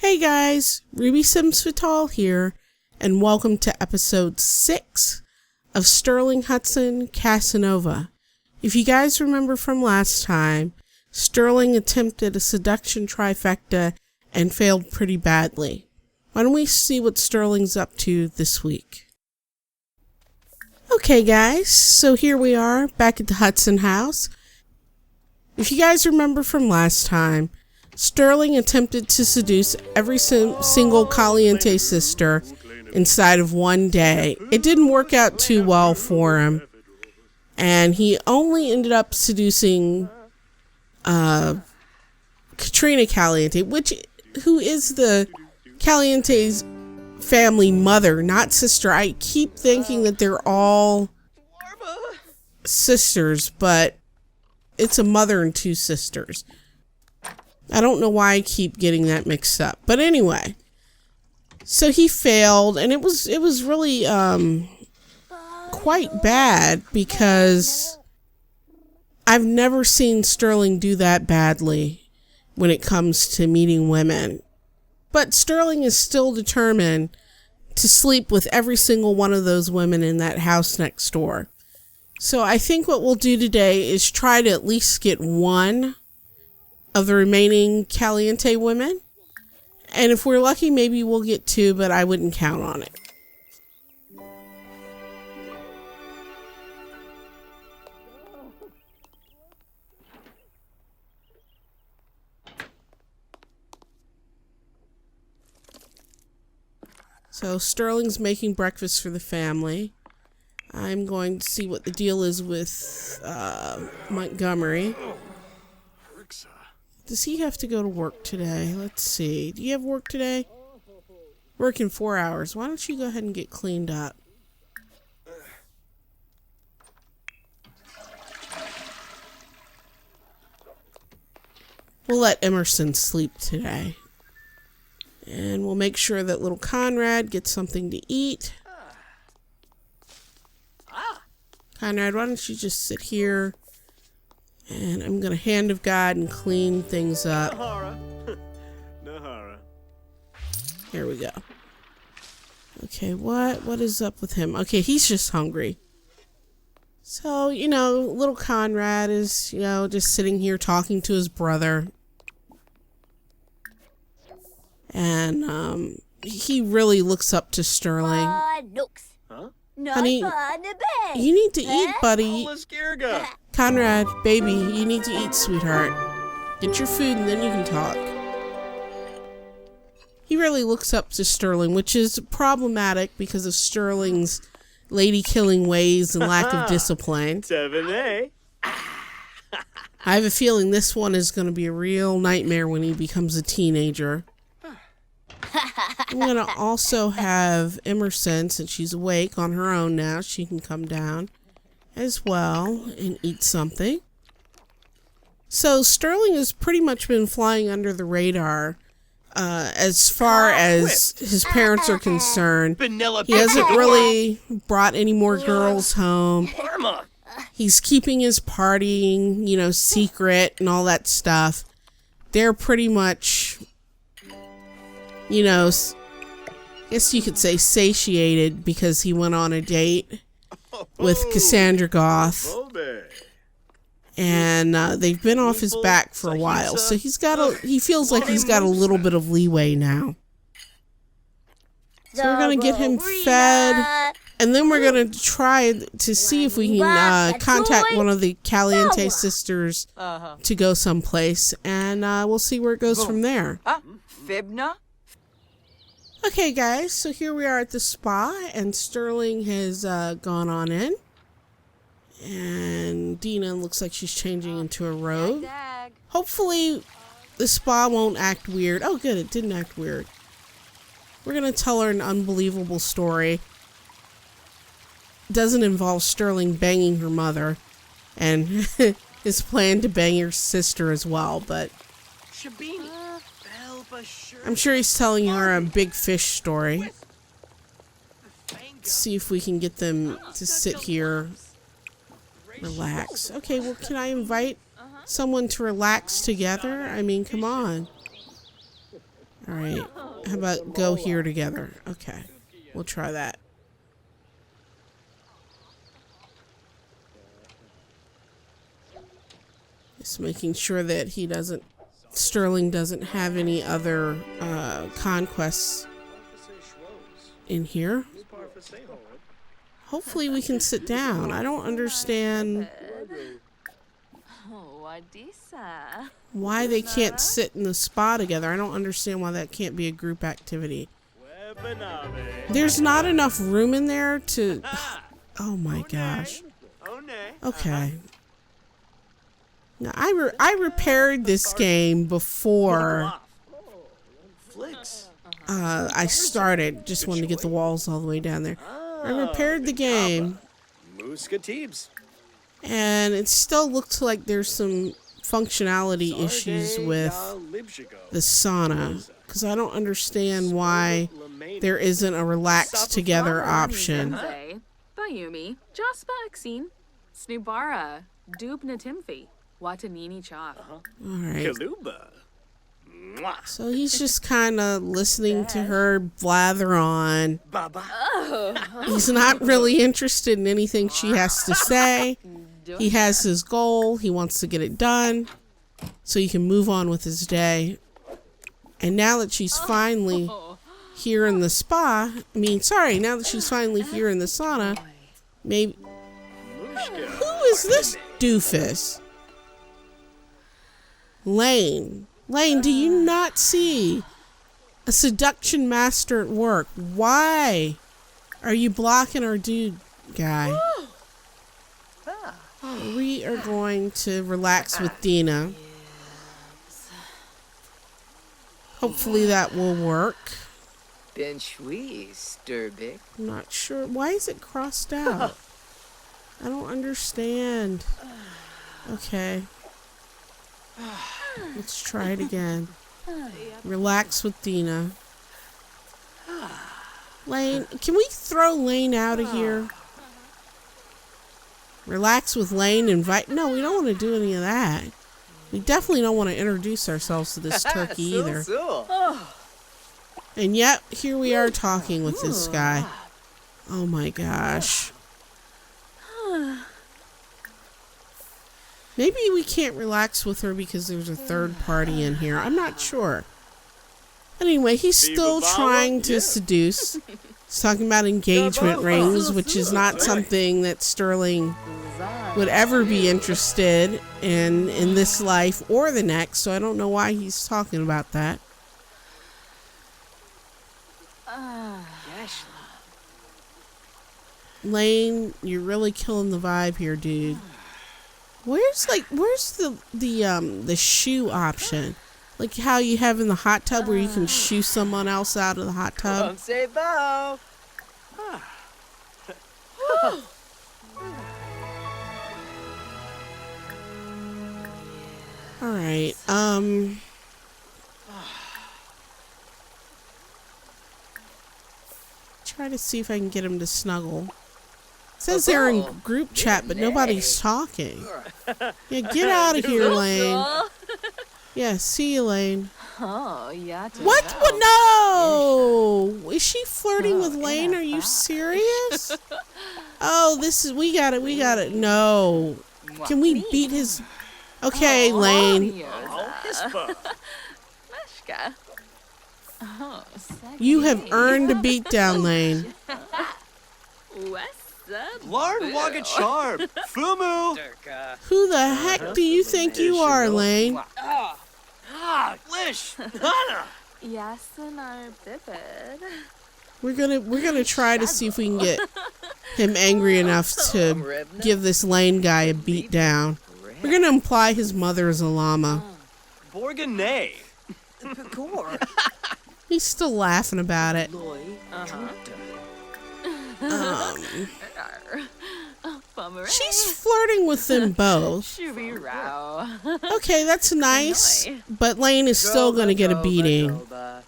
Hey guys, Ruby SimsFatale here, and welcome to episode 6 of Sterling Hudson, Casanova. If you guys remember from last time, Sterling attempted a seduction trifecta and failed pretty badly. Why don't we see what Sterling's up to this week? Okay guys, so here we are back at the Hudson house. If you guys remember from last time, Sterling attempted to seduce every single Caliente sister inside of one day. It didn't work out too well for him, and he only ended up seducing Katrina Caliente, who is the Caliente's family mother, not sister. I keep thinking that they're all sisters, but it's a mother and two sisters. I don't know why I keep getting that mixed up. But anyway, so he failed, and it was really quite bad because I've never seen Sterling do that badly when it comes to meeting women. But Sterling is still determined to sleep with every single one of those women in that house next door. So I think what we'll do today is try to at least get one of the remaining Caliente women, and if we're lucky, maybe we'll get 2, but I wouldn't count on it. So Sterling's making breakfast for the family. I'm going to see what the deal is with Montgomery. Does he have to go to work today? Let's see. Do you have work today? Working 4 hours. Why don't you go ahead and get cleaned up? We'll let Emerson sleep today. And we'll make sure that little Conrad gets something to eat. Conrad, why don't you just sit here? And I'm going to hand of God and clean things up. Here we go. Okay, what is up with him? Okay, he's just hungry. So, little Conrad is, just sitting here talking to his brother. And he really looks up to Sterling. Honey, you need to eat, buddy. Conrad, baby, you need to eat, sweetheart. Get your food and then you can talk. He really looks up to Sterling, which is problematic because of Sterling's lady-killing ways and lack of discipline. 7A. I have a feeling this one is going to be a real nightmare when he becomes a teenager. I'm going to also have Emerson, since she's awake on her own now, she can come down as well and eat something. So Sterling has pretty much been flying under the radar as far as his parents are concerned. He hasn't really brought any more girls home. He's keeping his partying, secret and all that stuff. They're pretty much, I guess you could say satiated because he went on a date with Cassandra Goth, and they've been off his back for a while, so he feels like he's got a little bit of leeway now. So we're gonna get him fed, and then we're gonna try to see if we can contact one of the Caliente sisters to go someplace, and we'll see where it goes from there. Fibna? Okay guys, so here we are at the spa, and Sterling has gone on in, and Dina looks like she's changing into a robe. Hopefully the spa won't act weird. Oh good, it didn't act weird. We're gonna tell her an unbelievable story. It doesn't involve Sterling banging her mother, and his plan to bang her sister as well, but I'm sure he's telling her a big fish story. Let's see if we can get them to sit here, relax. Okay, well, can I invite someone to relax together? I mean, come on. All right. How about go here together? Okay. We'll try that. Just making sure that Sterling doesn't have any other conquests in here. Hopefully we can sit down. I don't understand why they can't sit in the spa together. I don't understand why that can't be a group activity. There's not enough room in there to... Oh my gosh. Okay. Now, I repaired this game before I started. Just wanted to get the walls all the way down there. I repaired the game, and it still looks like there's some functionality issues with the sauna, because I don't understand why there isn't a relax together option. Bayumi, Jaspa Exine, Snubara, Dubna Timfi. Watanini Cha. Alright. So he's just kind of listening to her blather on. He's not really interested in anything she has to say. He has his goal. He wants to get it done so he can move on with his day. And now that she's finally here in the spa, now that she's finally here in the sauna, maybe... Who is this doofus? Lane, do you not see a seduction master at work? Why are you blocking our dude guy? We are going to relax with Dina. Hopefully that will work. Ben Shui, Sturbik. I'm not sure. Why is it crossed out? I don't understand. Okay. Let's try it again. Relax with Dina. Lane, can we throw Lane out of here? Relax with Lane, invite... No, we don't want to do any of that. We definitely don't want to introduce ourselves to this turkey either. And yet, here we are talking with this guy. Oh my gosh. Maybe we can't relax with her because there's a third party in here. I'm not sure. Anyway, he's still trying to seduce. He's talking about engagement rings, which is not something that Sterling would ever be interested in this life or the next, so I don't know why he's talking about that. Lane, you're really killing the vibe here, dude. Where's the shoe option? Like how you have in the hot tub where you can shoo someone else out of the hot tub? Alright, try to see if I can get him to snuggle. It says they're in group chat, but nobody's talking. Yeah, get out of here, Lane. Yeah, see you, Lane. What? What? No! Is she flirting with Lane? Are you serious? Oh, we got it. No. Can we beat his... Okay, Lane. You have earned a beatdown, Lane. Lard Waga Charm, Fumu. Who the heck do you think you are, Lane? Lish, Nana. We're gonna try to see if we can get him angry enough to give this Lane guy a beat down. We're gonna imply his mother is a llama. Borganay. He's still laughing about it. She's flirting with them both. Okay, that's nice, but Lane is still gonna get a beating. I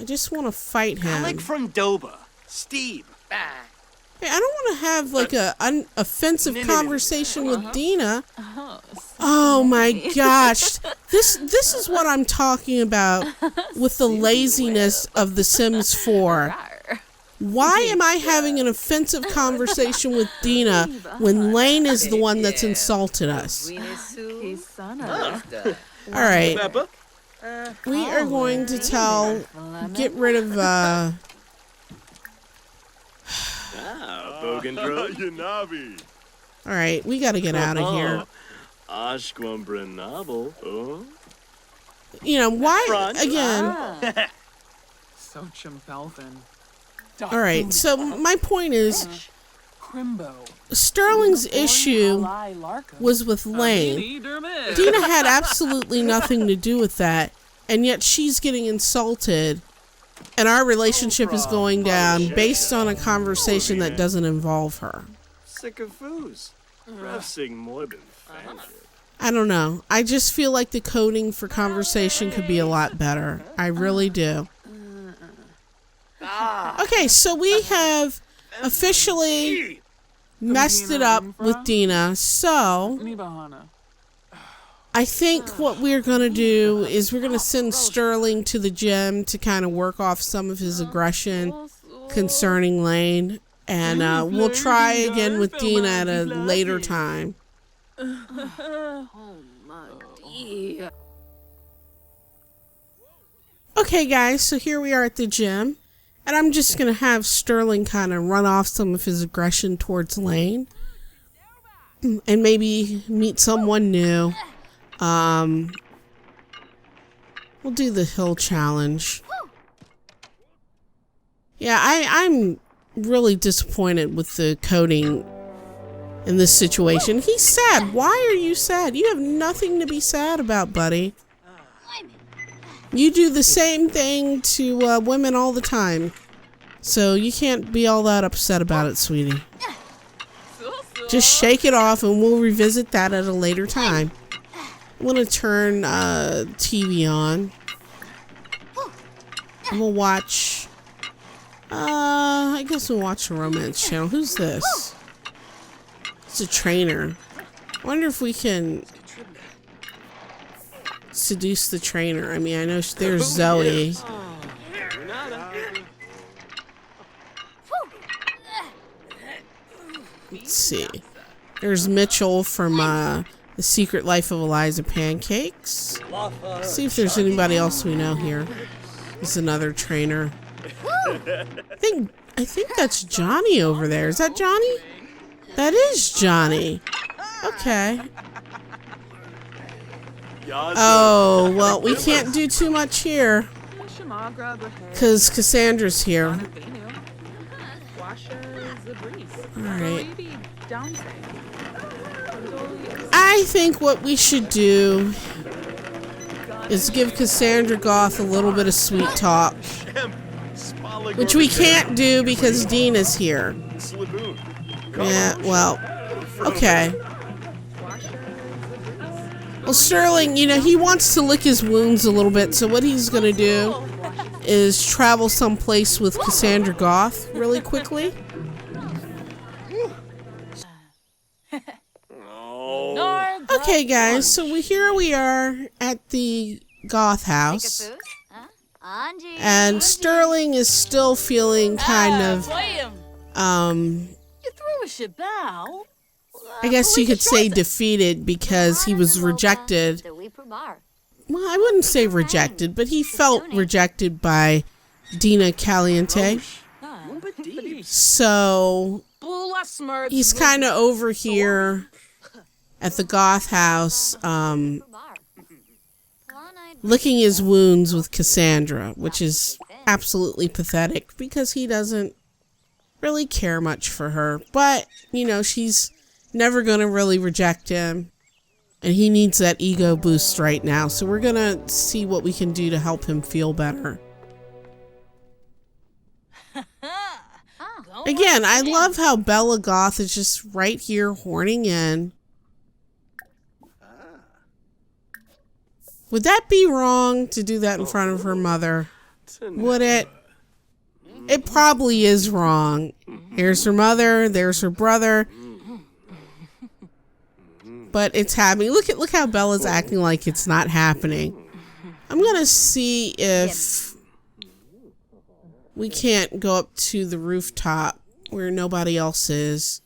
just want to fight him. Alec from Doba, Steve. Hey, I don't want to have like a offensive conversation with Dina. Oh my gosh. This is what I'm talking about with the laziness of The Sims 4. Why am I having an offensive conversation with Dina when Lane is the one that's insulted us? Alright. We are going to get rid of, Alright, we gotta get out of here. You know, why, again... Alright, so my point is, Sterling's issue was with Lane. Dina had absolutely nothing to do with that, and yet she's getting insulted, and our relationship is going down based on a conversation that doesn't involve her. I don't know. I just feel like the coding for conversation could be a lot better. I really do. Okay, so we have officially messed it up with Dina, so I think what we're going to do is we're going to send Sterling to the gym to kind of work off some of his aggression concerning Lane, and we'll try again with Dina at a later time. Okay guys, so here we are at the gym. And I'm just going to have Sterling kind of run off some of his aggression towards Lane. And maybe meet someone new. We'll do the hill challenge. Yeah, I'm really disappointed with the coding in this situation. He's sad. Why are you sad? You have nothing to be sad about, buddy. You do the same thing to women all the time. So you can't be all that upset about it, sweetie. Just shake it off and we'll revisit that at a later time. I'm going to turn TV on. And we'll watch... I guess we'll watch a romance channel. Who's this? It's a trainer. I wonder if we can... seduce the trainer. I mean, I know there's Zoe. Let's see. There's Mitchell from The Secret Life of Eliza Pancakes. Let's see if there's anybody else we know here. There's another trainer. I think that's Johnny over there. Is that Johnny? That is Johnny. Okay. Oh, well, we can't do too much here because Cassandra's here. Alright. I think what we should do is give Cassandra Goth a little bit of sweet talk, which we can't do because Dean is here. Yeah, well, okay. Well, Sterling, you know, he wants to lick his wounds a little bit, so what he's going to do is travel someplace with Cassandra Goth really quickly. Okay, guys, so here we are at the Goth house. And Sterling is still feeling kind of, I guess you could say defeated because he was rejected. Well, I wouldn't say rejected, but he felt rejected by Dina Caliente. So he's kind of over here at the Goth house, licking his wounds with Cassandra, which is absolutely pathetic because he doesn't really care much for her. But, you know, she's never going to really reject him, and he needs that ego boost right now. So we're going to see what we can do to help him feel better. Again, I love how Bella Goth is just right here horning in. Would that be wrong to do that in front of her mother? Would it? It probably is wrong. Here's her mother. There's her brother. But it's happening. Look how Bella's acting like it's not happening. I'm going to see if we can't go up to the rooftop where nobody else is.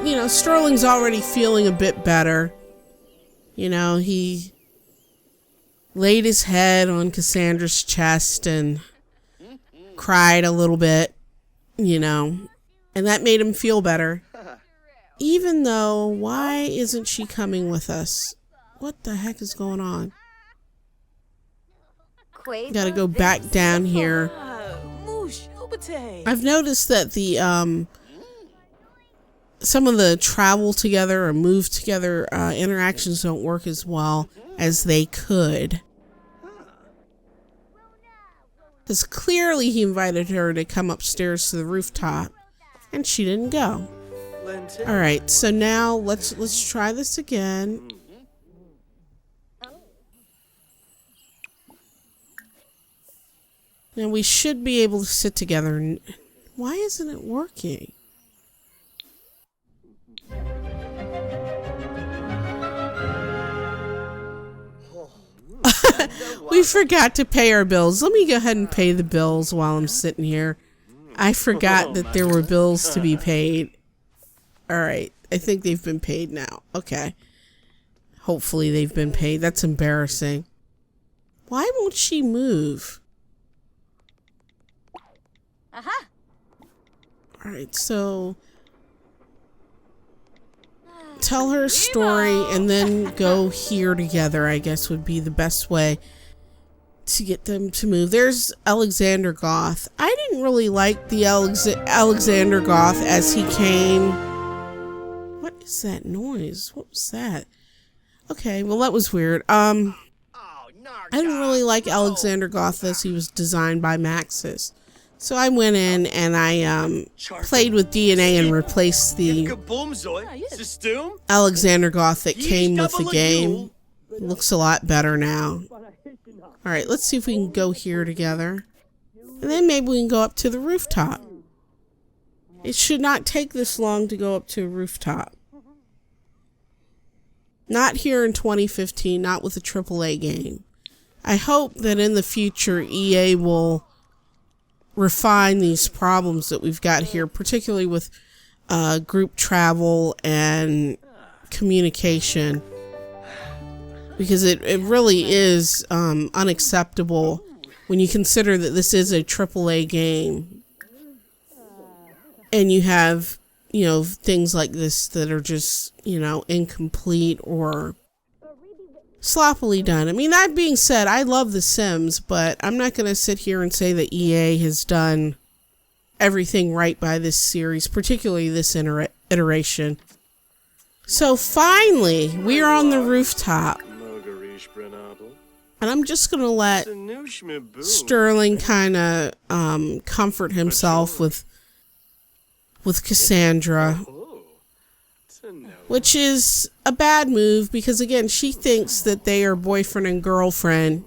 You know, Sterling's already feeling a bit better. You know, he laid his head on Cassandra's chest and cried a little bit, you know, and that made him feel better. Even though, why isn't she coming with us? What the heck is going on? Gotta go back down here. I've noticed that the, some of the travel together or move together interactions don't work as well as they could. Because clearly he invited her to come upstairs to the rooftop, and she didn't go. All right, so now let's try this again. Now we should be able to sit together. Why isn't it working? We forgot to pay our bills. Let me go ahead and pay the bills while I'm sitting here. I forgot that there were bills to be paid. All right. I think they've been paid now. Okay. Hopefully they've been paid. That's embarrassing. Why won't she move? Aha. All right. So tell her a story and then go here together, I guess would be the best way to get them to move. There's Alexander Goth. I didn't really like the Alexander Goth as he came. What is that noise? What was that? Okay, well that was weird. I didn't really like Alexander Goth as he was designed by Maxis. So I went in and I played with DNA and replaced the Alexander Goth that came with the game. It looks a lot better now. Alright, let's see if we can go here together. And then maybe we can go up to the rooftop. It should not take this long to go up to a rooftop. Not here in 2015, not with a AAA game. I hope that in the future EA will refine these problems that we've got here, particularly with group travel and communication, because it really is unacceptable when you consider that this is a AAA game and you have, you know, things like this that are just, you know, incomplete or sloppily done. I mean, that being said, I love The Sims, but I'm not going to sit here and say that EA has done everything right by this series, particularly this iteration. So finally, we're on the rooftop. And I'm just going to let Sterling kind of comfort himself with Cassandra, which is a bad move because, again, she thinks that they are boyfriend and girlfriend,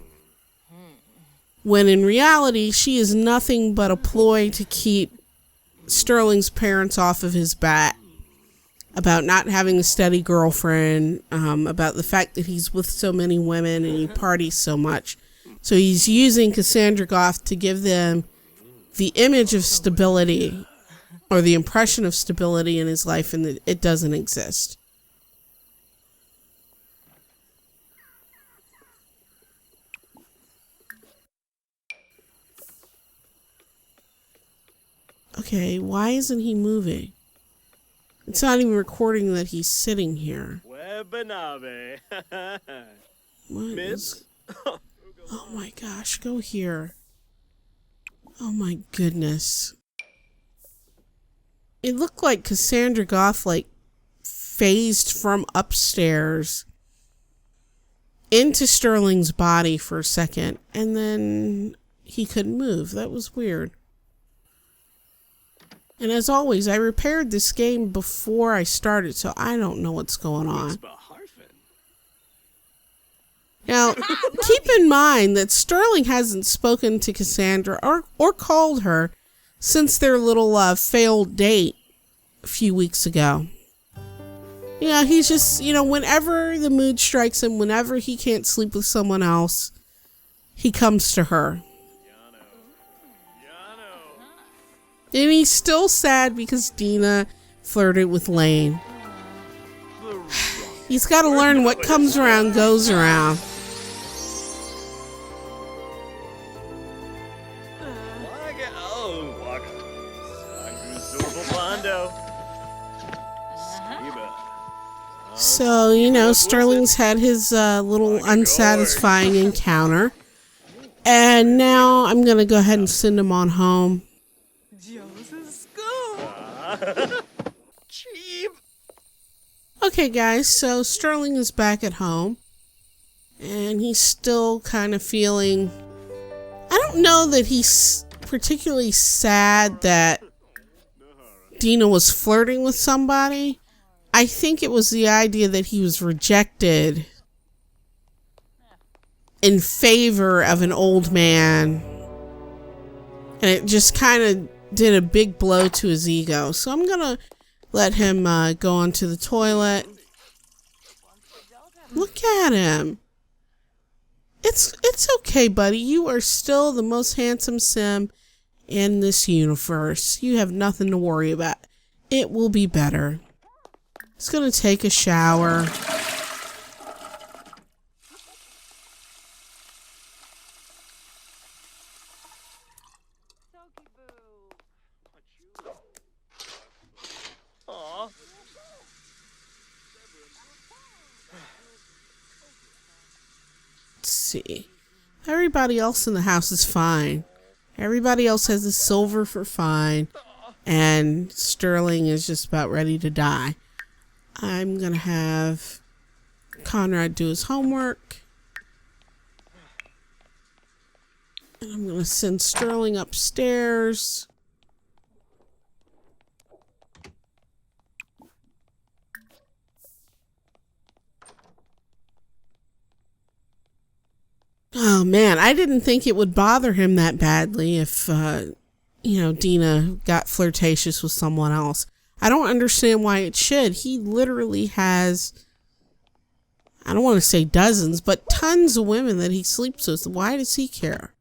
when in reality, she is nothing but a ploy to keep Sterling's parents off of his back about not having a steady girlfriend, about the fact that he's with so many women and he parties so much. So he's using Cassandra Goth to give them the image of stability, or the impression of stability in his life, and that it doesn't exist. Okay, why isn't he moving? It's not even recording that he's sitting here. What is... Oh my gosh, go here. Oh my goodness. It looked like Cassandra Goth, like, phased from upstairs into Sterling's body for a second, and then he couldn't move. That was weird. And as always, I repaired this game before I started, so I don't know what's going on. Now, keep in mind that Sterling hasn't spoken to Cassandra or called her since their little failed date a few weeks ago. You know, he's just, whenever the mood strikes him, whenever he can't sleep with someone else, he comes to her. And he's still sad because Dina flirted with Lane. He's got to learn what comes around goes around. So, Sterling's had his little unsatisfying encounter. And now I'm going to go ahead and send him on home. Okay, guys, so Sterling is back at home. And he's still kind of feeling... I don't know that he's particularly sad that Dina was flirting with somebody. I think it was the idea that he was rejected in favor of an old man. And it just kind of did a big blow to his ego. So I'm going to let him go onto the toilet. Look at him. It's okay, buddy. You are still the most handsome Sim in this universe. You have nothing to worry about. It will be better. He's going to take a shower. Let's see. Everybody else in the house is fine. Everybody else has a silver for fine. And Sterling is just about ready to die. I'm going to have Conrad do his homework. And I'm going to send Sterling upstairs. Oh, man, I didn't think it would bother him that badly if, Dina got flirtatious with someone else. I don't understand why it should. He literally has, I don't want to say dozens, but tons of women that he sleeps with. Why does he care?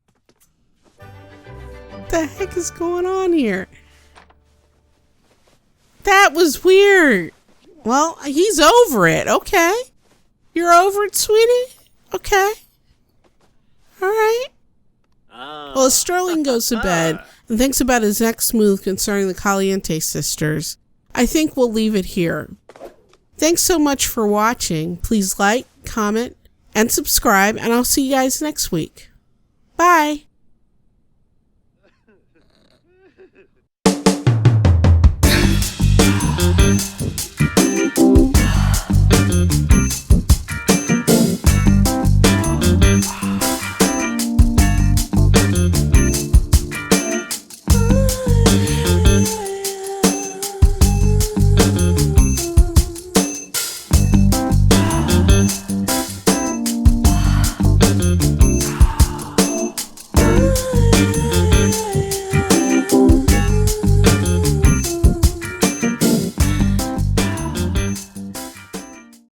What the heck is going on here? That was weird. Well, he's over it. Okay. You're over it, sweetie? Okay. All right. Well, as Sterling goes to bed and thinks about his next move concerning the Caliente sisters, I think we'll leave it here. Thanks so much for watching. Please like, comment, and subscribe, and I'll see you guys next week. Bye.